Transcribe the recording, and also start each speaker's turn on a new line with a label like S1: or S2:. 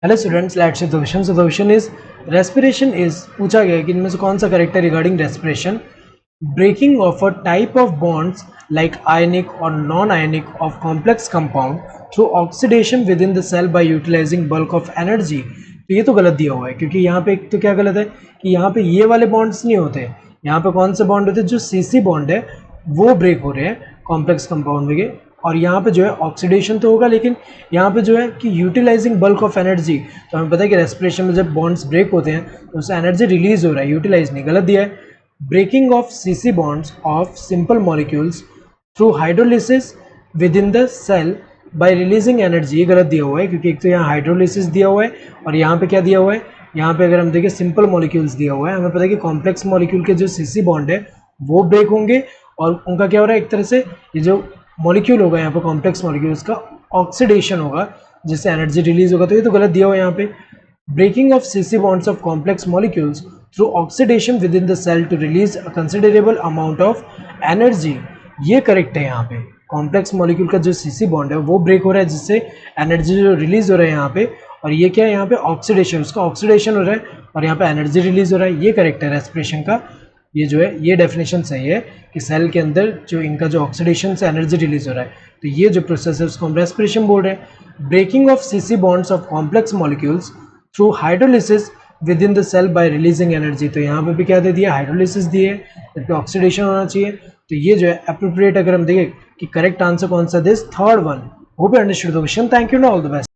S1: Hello students, let's see the question. So the question is respiration is पूछा गया कि इनमें से कौन सा करेक्ट है regarding respiration. Breaking off a type of bonds like ionic और non ionic of complex compound through oxidation within the cell by utilizing bulk of energy. तो ये तो गलत दिया हुआ है, क्योंकि यहाँ पे एक तो क्या गलत है कि यहाँ पे ये वाले बॉन्ड्स नहीं होते। यहाँ पे कौन से बॉन्ड होते हैं? जो सीसी बॉन्ड है वो ब्रेक हो रहे हैं कॉम्प्लेक्स कंपाउंड में। और यहाँ पे जो है ऑक्सीडेशन तो होगा, लेकिन यहाँ पे जो है कि यूटिलाइजिंग बल्क ऑफ एनर्जी। तो हमें पता है कि रेस्पिरेशन में जब बॉन्ड्स ब्रेक होते हैं तो उससे एनर्जी रिलीज हो रहा है, यूटिलाइज नहीं। गलत दिया है। Breaking of CC bonds of simple molecules through hydrolysis within the cell by releasing energy, ये गलत दिया हुआ है, क्योंकि एक तो यहाँ हाइड्रोलिसिस दिया हुआ है और यहाँ पे क्या दिया हुआ है, यहाँ पे अगर हम देखें सिंपल मॉलिक्यूल्स दिया हुआ है। हमें पता है कि कॉम्प्लेक्स मॉलिक्यूल के जो सीसी बॉन्ड है वो ब्रेक होंगे और उनका क्या हो रहा है, एक तरह से ये जो मॉलिक्यूल होगा यहाँ पे कॉम्प्लेक्स मॉलिक्यूल्स का ऑक्सीडेशन होगा जिससे एनर्जी रिलीज होगा। तो ये तो गलत दिया हुआ है यहाँ पे। Breaking of CC bonds of complex molecules through oxidation within the cell to release a considerable amount of energy, ये करेक्ट है। यहाँ पे कॉम्प्लेक्स मॉलिक्यूल का जो सीसी बॉन्ड है वो ब्रेक हो रहा है जिससे एनर्जी जो रिलीज हो रहा है यहाँ पे, और ये क्या है यहाँ पे ऑक्सीडेशन, उसका ऑक्सीडेशन हो रहा है और यहाँ पे एनर्जी रिलीज हो रहा है। ये करेक्ट है रेस्पिरेशन का। ये जो है ये डेफिनेशन सही है कि सेल के अंदर जो इनका जो ऑक्सीडेशन से एनर्जी रिलीज हो रहा है, तो ये जो प्रोसेस है उसको हम रेस्पिरेशन बोल रहे हैं। Breaking of CC bonds of complex molecules through hydrolysis within the cell by releasing energy, तो यहाँ पे भी क्या दे दिया, हाइड्रोलिसिस दिए, जब पे ऑक्सीडेशन होना चाहिए। तो ये जो है अप्रोप्रिएट, अगर हम देखें कि करेक्ट आंसर कौन सा, this third one. Hope you understood the question. Thank you, all the best.